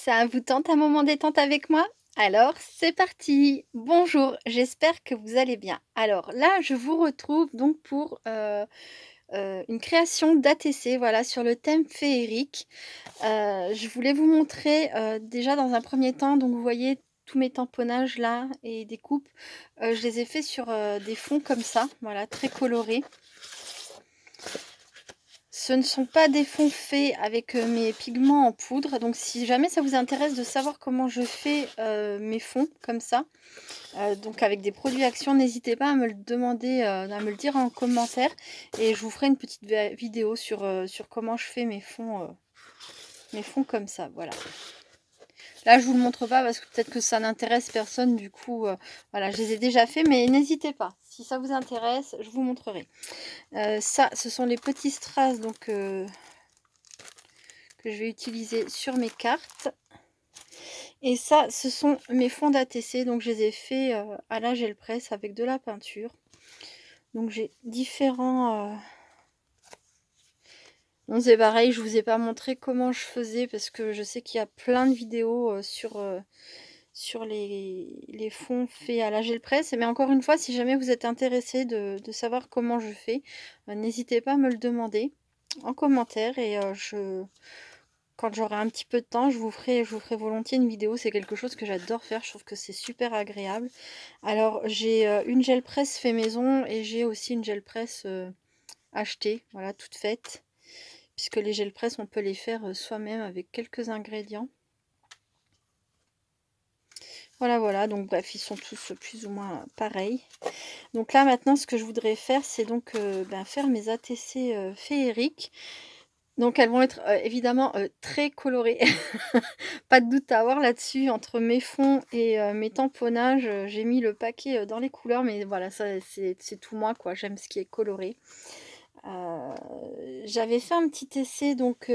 Ça vous tente un moment détente avec moi? Alors, c'est parti! Bonjour, j'espère que vous allez bien. Alors là, je vous retrouve donc pour, une création d'ATC, voilà, sur le thème féerique. Je voulais vous montrer, déjà dans un premier temps, donc vous voyez tous mes tamponnages là et découpes, je les ai faits sur, des fonds comme ça, voilà, très colorés. Ce ne sont pas des fonds faits avec, mes pigments en poudre, donc si jamais ça vous intéresse de savoir comment je fais, mes fonds comme ça, donc avec des produits Action, n'hésitez pas à me le demander, à me le dire en commentaire et je vous ferai une petite vidéo sur comment je fais mes fonds comme ça, voilà. Là, je vous le montre pas parce que peut-être que ça n'intéresse personne, du coup, voilà, je les ai déjà fait, mais n'hésitez pas. Si ça vous intéresse, je vous montrerai. Ça, ce sont les petits strass donc que je vais utiliser sur mes cartes. Et ça, ce sont mes fonds d'ATC, donc je les ai faits à la gel presse avec de la peinture. Donc j'ai différents... Bon, c'est pareil, je vous ai pas montré comment je faisais parce que je sais qu'il y a plein de vidéos sur les fonds faits à la gel presse. Mais encore une fois, si jamais vous êtes intéressé de savoir comment je fais, n'hésitez pas à me le demander en commentaire et quand j'aurai un petit peu de temps, je vous ferai volontiers une vidéo. C'est quelque chose que j'adore faire, je trouve que c'est super agréable. Alors j'ai une gel presse fait maison et j'ai aussi une gel presse achetée, voilà, toute faite. Puisque les gel presse, on peut les faire soi-même avec quelques ingrédients. Voilà, voilà, donc bref, ils sont tous plus ou moins pareils. Donc là, maintenant, ce que je voudrais faire, c'est donc faire mes ATC féeriques. Donc elles vont être évidemment très colorées. Pas de doute à avoir là-dessus. Entre mes fonds et mes tamponnages, j'ai mis le paquet dans les couleurs. Mais voilà, ça c'est tout moi, quoi. J'aime ce qui est coloré. J'avais fait un petit essai donc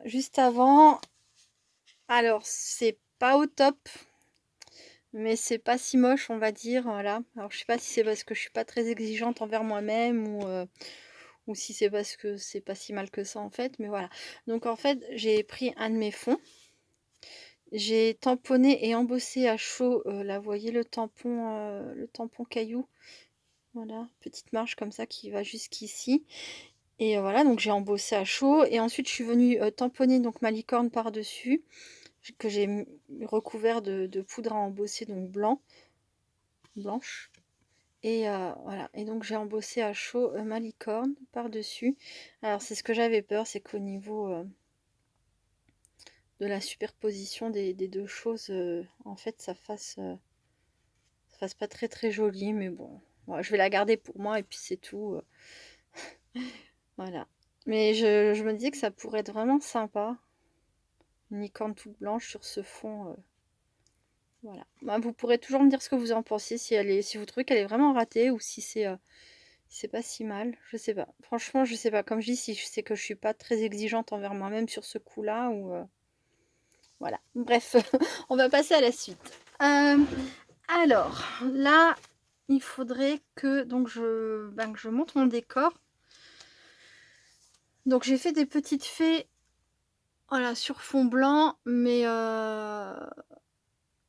juste avant. Alors, c'est pas au top. Mais c'est pas si moche, on va dire, voilà. Alors je sais pas si c'est parce que je suis pas très exigeante envers moi-même ou si c'est parce que c'est pas si mal que ça en fait, mais voilà. Donc en fait, j'ai pris un de mes fonds, j'ai tamponné et embossé à chaud, là vous voyez le tampon caillou, voilà, petite marge comme ça qui va jusqu'ici. Et voilà, donc j'ai embossé à chaud et ensuite je suis venue tamponner donc ma licorne par-dessus, que j'ai recouvert de poudre à embosser, donc blanche. Et voilà, et donc j'ai embossé à chaud ma licorne par-dessus. Alors c'est ce que j'avais peur, c'est qu'au niveau de la superposition des deux choses, en fait ça fasse pas très très joli, mais bon, voilà, je vais la garder pour moi et puis c'est tout. Voilà. Mais je me disais que ça pourrait être vraiment sympa, une licorne toute blanche sur ce fond. Voilà. Bah, vous pourrez toujours me dire ce que vous en pensez, si vous trouvez qu'elle est vraiment ratée ou si c'est pas si mal, je sais pas. Franchement, je sais pas. Comme je dis, si je sais que je suis pas très exigeante envers moi-même sur ce coup-là, ou voilà. Bref, on va passer à la suite. Alors, là, il faudrait que donc que je monte mon décor. Donc j'ai fait des petites fées, voilà, sur fond blanc, mais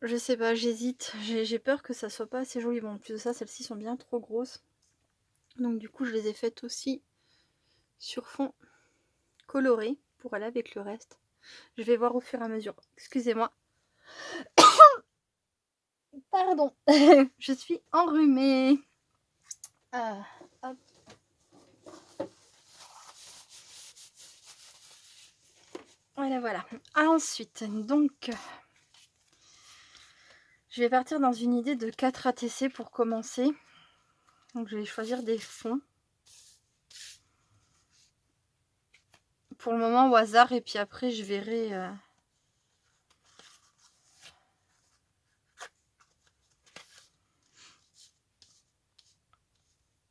je sais pas, j'hésite. J'ai peur que ça soit pas assez joli. Bon, en plus de ça, celles-ci sont bien trop grosses. Donc du coup, je les ai faites aussi sur fond coloré pour aller avec le reste. Je vais voir au fur et à mesure. Excusez-moi. Pardon. Je suis enrhumée. Hop. Voilà, voilà. Ensuite, donc, je vais partir dans une idée de 4 ATC pour commencer. Donc, je vais choisir des fonds. Pour le moment, au hasard. Et puis après, je verrai...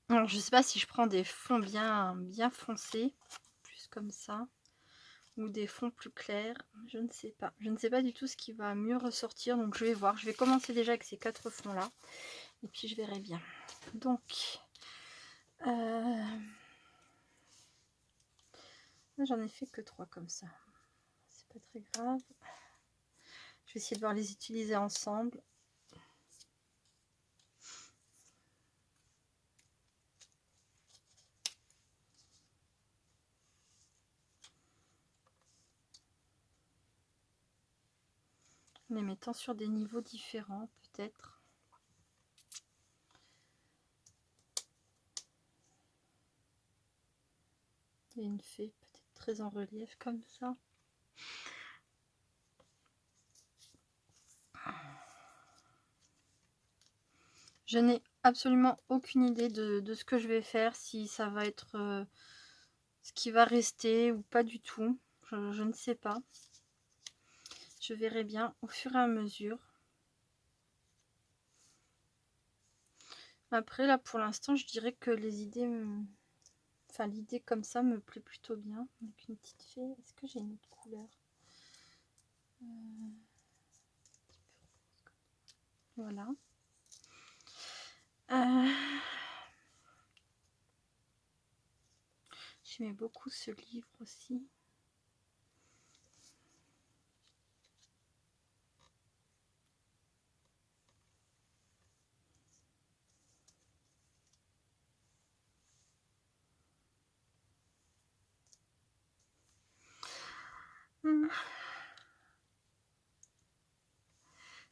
Alors, je sais pas si je prends des fonds bien foncés, plus comme ça, ou des fonds plus clairs. Je ne sais pas. Je ne sais pas du tout ce qui va mieux ressortir. Donc, je vais voir. Je vais commencer déjà avec ces 4 fonds-là. Et puis, je verrai bien. Donc, j'en ai fait que 3 comme ça. C'est pas très grave. Je vais essayer de voir les utiliser ensemble. En les mettant sur des niveaux différents, peut-être. Il y a une fée peut-être très en relief comme ça. Je n'ai absolument aucune idée de ce que je vais faire, si ça va être ce qui va rester ou pas du tout. Je ne sais pas. Je verrai bien au fur et à mesure. Après, là, pour l'instant, je dirais que les idées... Enfin, l'idée comme ça me plaît plutôt bien. Avec une petite fée. Est-ce que j'ai une autre couleur? Voilà. J'aimais beaucoup ce livre aussi.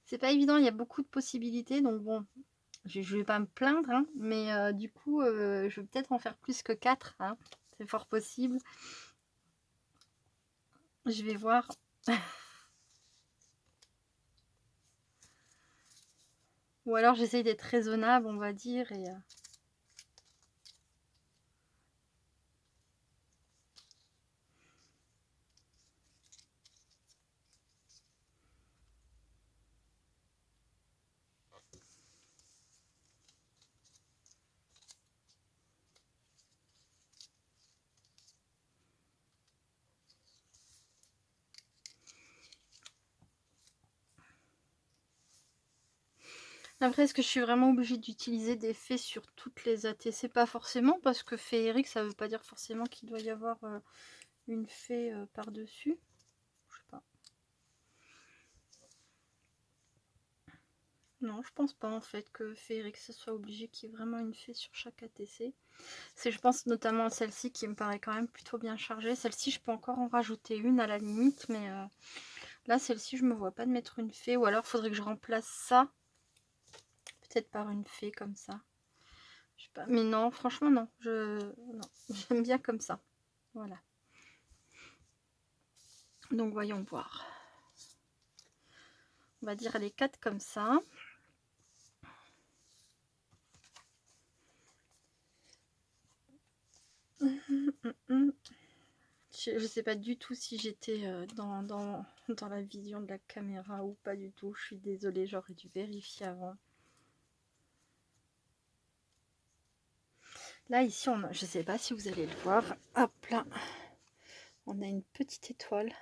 C'est pas évident, il y a beaucoup de possibilités, donc bon, je vais pas me plaindre, hein, mais du coup, je vais peut-être en faire plus que 4, hein, c'est fort possible. Je vais voir. Ou alors j'essaye d'être raisonnable, on va dire, et... Après, est-ce que je suis vraiment obligée d'utiliser des fées sur toutes les ATC? Pas forcément, parce que féerique, ça veut pas dire forcément qu'il doit y avoir une fée par-dessus. Je sais pas. Non, je pense pas en fait que féerique, ce soit obligé qu'il y ait vraiment une fée sur chaque ATC. C'est, je pense notamment à celle-ci qui me paraît quand même plutôt bien chargée. Celle-ci, je peux encore en rajouter une à la limite, mais là, celle-ci, je me vois pas de mettre une fée. Ou alors, faudrait que je remplace ça peut-être par une fée comme ça. Je sais pas. Mais non, franchement, non. Non. J'aime bien comme ça. Voilà. Donc, voyons voir. On va dire les 4 comme ça. Je sais pas du tout si j'étais dans la vision de la caméra ou pas du tout. Je suis désolée, j'aurais dû vérifier avant. Là, ici, je sais pas si vous allez le voir. Hop là. On a une petite étoile.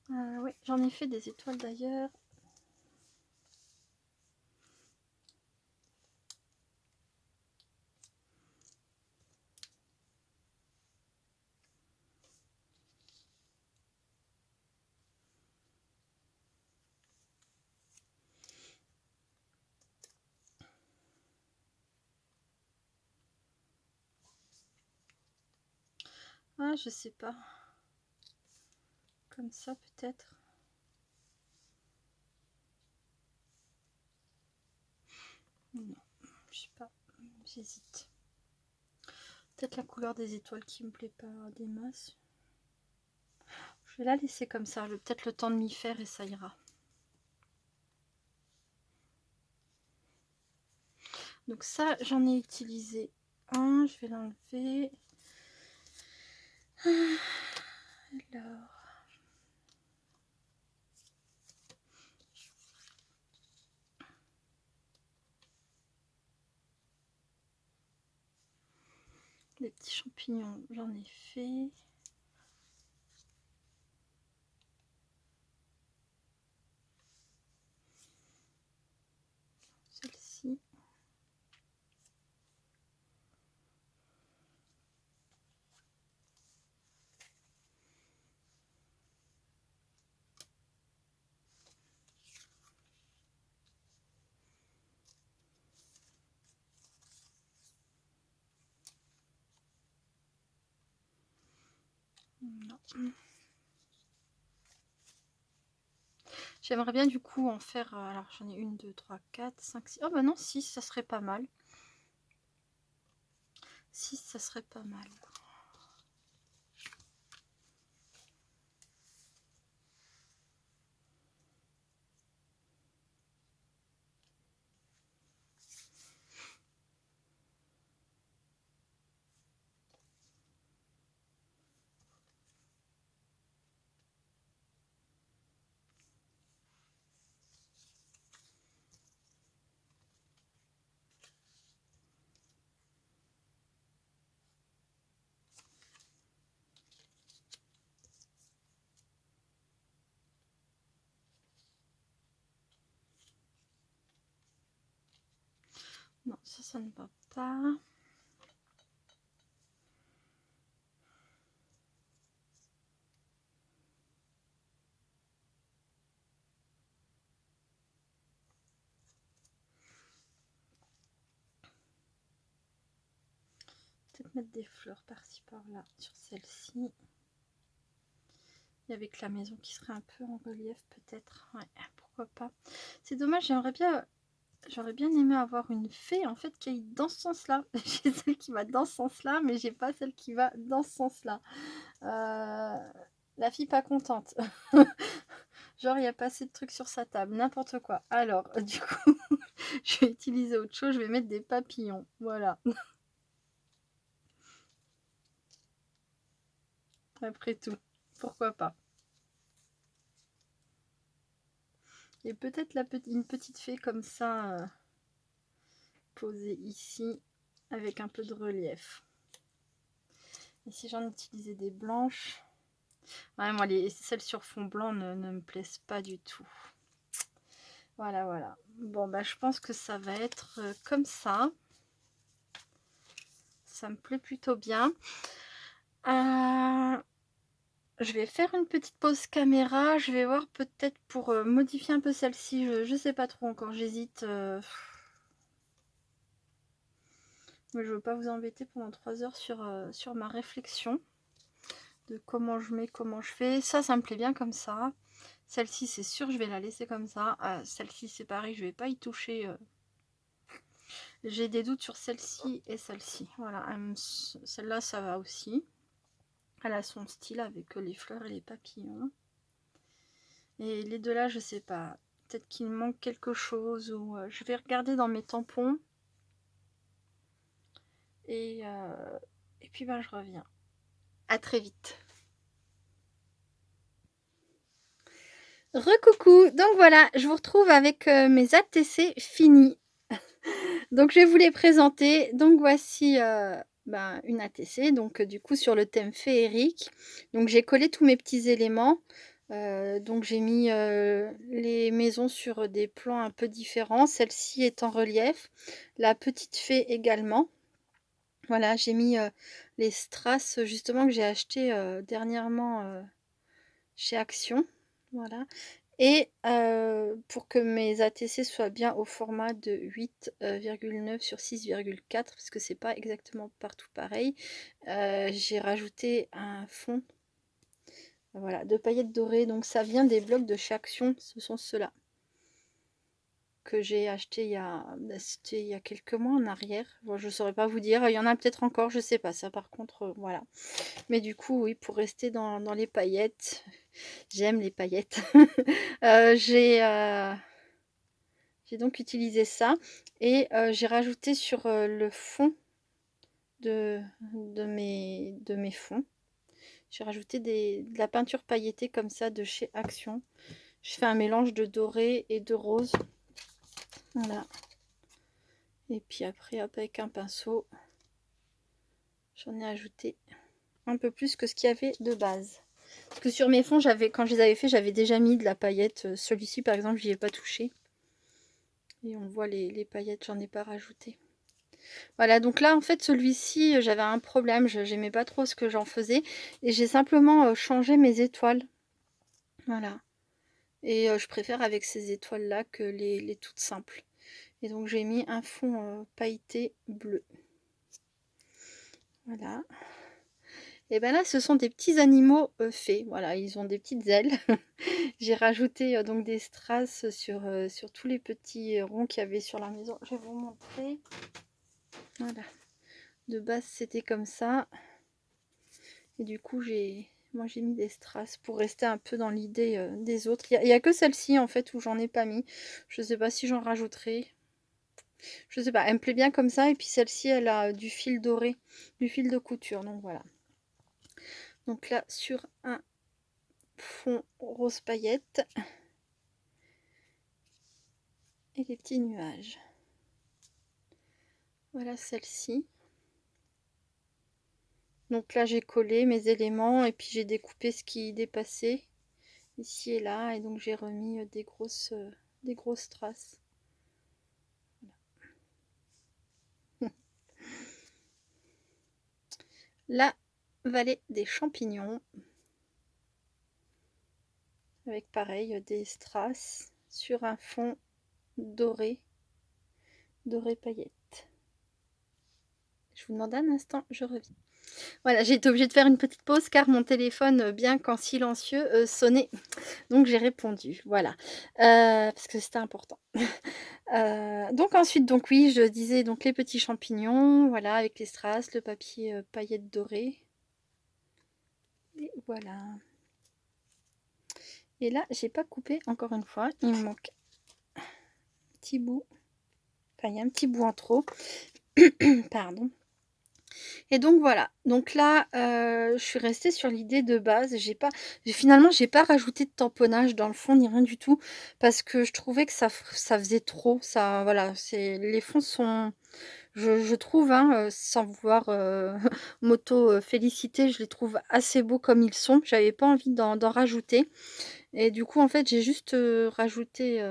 Oui, j'en ai fait des étoiles d'ailleurs. Ah, je sais pas. Comme ça peut-être. Non, je sais pas. J'hésite. Peut-être la couleur des étoiles qui me plaît pas des masses. Je vais la laisser comme ça. J'ai peut-être le temps de m'y faire et ça ira. Donc ça, j'en ai utilisé un. Je vais l'enlever. Alors... Les petits champignons, j'en ai fait. Celle-ci. Non. J'aimerais bien du coup en faire, alors j'en ai 1, 2, 3, 4, 5, 6. Oh bah non, 6, ça serait pas mal. 6, ça serait pas mal. Non, ça ne va pas. Peut-être mettre des fleurs par-ci par-là sur celle-ci. Et avec la maison qui serait un peu en relief peut-être. Ouais, pourquoi pas. C'est dommage, j'aurais bien aimé avoir une fée en fait qui aille dans ce sens-là. J'ai celle qui va dans ce sens-là, mais j'ai pas celle qui va dans ce sens-là. La fille pas contente. Genre, il n'y a pas assez de trucs sur sa table, n'importe quoi. Alors, du coup, je vais utiliser autre chose. Je vais mettre des papillons. Voilà. Après tout, pourquoi pas. Et peut-être une petite fée comme ça, posée ici, avec un peu de relief. Et si j'en utilisais des blanches... Ouais, moi, celles sur fond blanc ne me plaisent pas du tout. Voilà, voilà. Bon, bah, je pense que ça va être comme ça. Ça me plaît plutôt bien. Je vais faire une petite pause caméra. Je vais voir peut-être pour modifier un peu celle-ci. Je sais pas trop encore, j'hésite. Mais je veux pas vous embêter pendant 3 heures sur ma réflexion. De comment je mets, comment je fais. Ça me plaît bien comme ça. Celle-ci, c'est sûr, je vais la laisser comme ça. Celle-ci, c'est pareil, je vais pas y toucher. J'ai des doutes sur celle-ci et celle-ci. Voilà, celle-là, ça va aussi. Elle a son style avec les fleurs et les papillons. Et les deux là, je sais pas. Peut-être qu'il manque quelque chose. Ou je vais regarder dans mes tampons. Et puis ben, je reviens. À très vite. Recoucou, donc voilà, je vous retrouve avec mes ATC finis. Donc je vais vous les présenter. Donc voici une ATC, donc du coup sur le thème féerique. Donc j'ai collé tous mes petits éléments. Donc j'ai mis les maisons sur des plans un peu différents. Celle-ci est en relief. La petite fée également. Voilà, j'ai mis les strass justement que j'ai acheté dernièrement chez Action. Voilà. Et pour que mes ATC soient bien au format de 8,9 sur 6,4, parce que c'est pas exactement partout pareil, j'ai rajouté un fond, voilà, de paillettes dorées. Donc ça vient des blocs de chez Action, ce sont ceux-là que j'ai acheté c'était il y a quelques mois en arrière. Bon, je saurais pas vous dire, il y en a peut-être encore, je sais pas, ça par contre, voilà. Mais du coup, oui, pour rester dans les paillettes, j'aime les paillettes. J'ai donc utilisé ça et j'ai rajouté sur le fond de mes fonds. J'ai rajouté de la peinture pailletée comme ça de chez Action. Je fais un mélange de doré et de rose. Voilà. Et puis après, hop, avec un pinceau, j'en ai ajouté un peu plus que ce qu'il y avait de base. Parce que sur mes fonds, quand je les avais fait, j'avais déjà mis de la paillette. Celui-ci, par exemple, j'y ai pas touché. Et on voit les paillettes, j'en ai pas rajouté. Voilà, donc là, en fait, celui-ci, j'avais un problème. J'aimais pas trop ce que j'en faisais. Et j'ai simplement changé mes étoiles. Voilà. Et je préfère avec ces étoiles-là que les toutes simples. Et donc, j'ai mis un fond pailleté bleu. Voilà. Et ben là, ce sont des petits animaux faits. Voilà, ils ont des petites ailes. J'ai rajouté donc des strass sur tous les petits ronds qu'il y avait sur la maison. Je vais vous montrer. Voilà. De base, c'était comme ça. Et du coup, moi j'ai mis des strass pour rester un peu dans l'idée des autres. Il y a que celle-ci en fait où j'en ai pas mis. Je sais pas si j'en rajouterai. Je sais pas, elle me plaît bien comme ça. Et puis celle-ci, elle a du fil doré, du fil de couture. Donc voilà. Donc là, sur un fond rose paillette. Et des petits nuages. Voilà celle-ci. Donc là, j'ai collé mes éléments et puis j'ai découpé ce qui dépassait ici et là. Et donc j'ai remis des grosses traces. Voilà. La vallée des champignons. Avec pareil des strass sur un fond doré paillette. Je vous demande un instant, je reviens. Voilà, j'ai été obligée de faire une petite pause car mon téléphone, bien qu'en silencieux, sonnait. Donc j'ai répondu, voilà, parce que c'était important. Donc ensuite, donc oui, je disais donc les petits champignons, voilà, avec les strass, le papier paillettes dorées. Et voilà. Et là, j'ai pas coupé encore une fois, il me manque un petit bout. Enfin, il y a un petit bout en trop. Pardon. Et donc voilà, donc là, je suis restée sur l'idée de base. Finalement, j'ai pas rajouté de tamponnage dans le fond ni rien du tout parce que je trouvais que ça faisait trop. Ça, voilà, les fonds sont, je trouve, hein, sans vouloir m'auto féliciter, je les trouve assez beaux comme ils sont. J'avais pas envie d'en rajouter et du coup, en fait, j'ai juste rajouté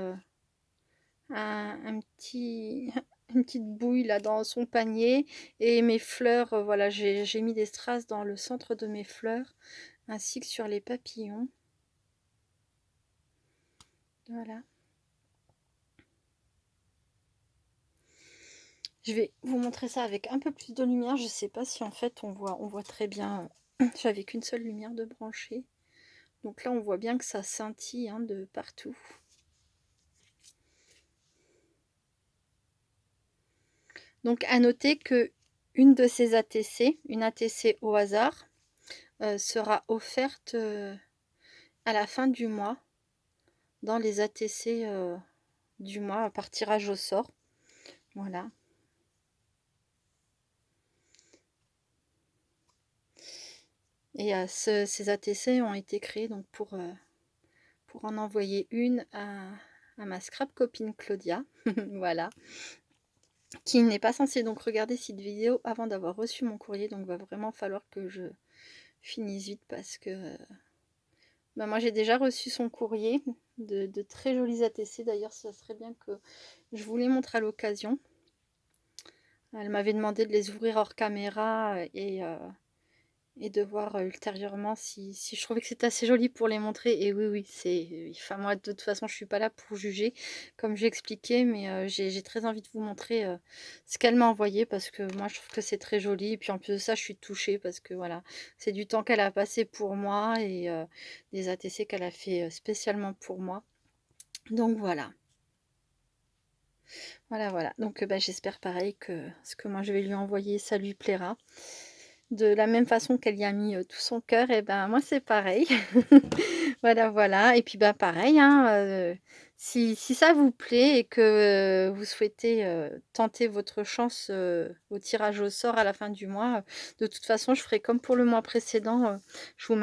un petit une petite bouille là dans son panier et mes fleurs, voilà, j'ai mis des strass dans le centre de mes fleurs ainsi que sur les papillons. Voilà. Je vais vous montrer ça avec un peu plus de lumière. Je sais pas si en fait on voit très bien. J'avais qu'une seule lumière de brancher. Donc là on voit bien que ça scintille, hein, de partout. Donc à noter que une de ces ATC, une ATC au hasard, sera offerte à la fin du mois, dans les ATC du mois par tirage au sort. Voilà. Et ces ATC ont été créés donc pour en envoyer une à ma scrap copine Claudia. Voilà. Qui n'est pas censée donc regarder cette vidéo avant d'avoir reçu mon courrier. Donc va vraiment falloir que je finisse vite parce que moi j'ai déjà reçu son courrier de très jolis ATC. D'ailleurs, ça serait bien que je vous les montre à l'occasion. Elle m'avait demandé de les ouvrir hors caméra et de voir ultérieurement si je trouvais que c'était assez joli pour les montrer. Et oui, enfin moi de toute façon je suis pas là pour juger comme j'ai expliqué, mais j'ai très envie de vous montrer ce qu'elle m'a envoyé parce que moi je trouve que c'est très joli. Et puis en plus de ça, je suis touchée parce que voilà, c'est du temps qu'elle a passé pour moi et des ATC qu'elle a fait spécialement pour moi. Donc voilà. Voilà. Donc j'espère pareil que ce que moi je vais lui envoyer, ça lui plaira. De la même façon qu'elle y a mis tout son cœur, et ben moi c'est pareil. Voilà. Et puis pareil, hein, si ça vous plaît et que vous souhaitez tenter votre chance au tirage au sort à la fin du mois, de toute façon je ferai comme pour le mois précédent. Je vous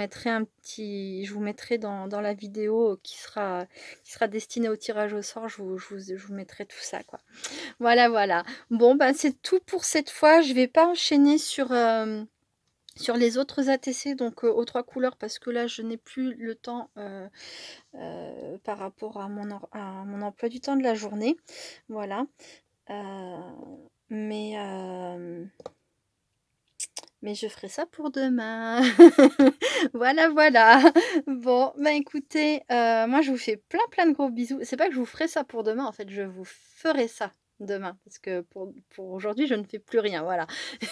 mettrai dans la vidéo qui sera destinée au tirage au sort. Je vous mettrai tout ça, quoi. Voilà. Bon, c'est tout pour cette fois. Je vais pas enchaîner sur les autres ATC, donc aux 3 couleurs, parce que là je n'ai plus le temps par rapport à mon emploi du temps de la journée. Voilà. Mais je ferai ça pour demain. Voilà. Bon, écoutez, moi je vous fais plein de gros bisous. C'est pas que je vous ferai ça pour demain, en fait, je vous ferai ça demain, parce que pour aujourd'hui, je ne fais plus rien, voilà.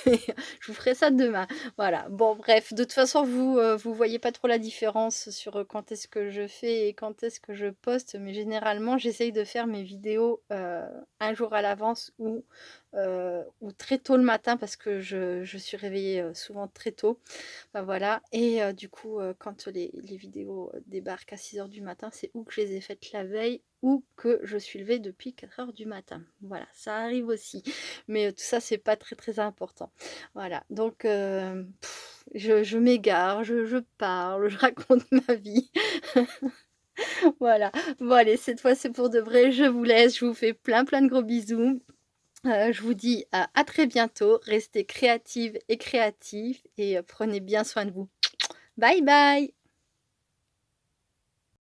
Je vous ferai ça demain, voilà. Bon bref, de toute façon, vous voyez pas trop la différence sur, quand est-ce que je fais et quand est-ce que je poste, mais généralement, j'essaye de faire mes vidéos, 1 jour à l'avance ou très tôt le matin parce que je suis réveillée, souvent très tôt. Bah, voilà et du coup, quand les vidéos, débarquent à 6 heures du matin, c'est ou que je les ai faites la veille ou que je suis levée depuis 4 heures du matin. Voilà, ça arrive aussi, mais tout ça, c'est pas très, très important. Voilà, donc je m'égare, je parle, je raconte ma vie. Voilà. Bon allez, cette fois, c'est pour de vrai. Je vous laisse, je vous fais plein, plein de gros bisous. Je vous dis à très bientôt. Restez créatives et créatifs et prenez bien soin de vous. Bye bye!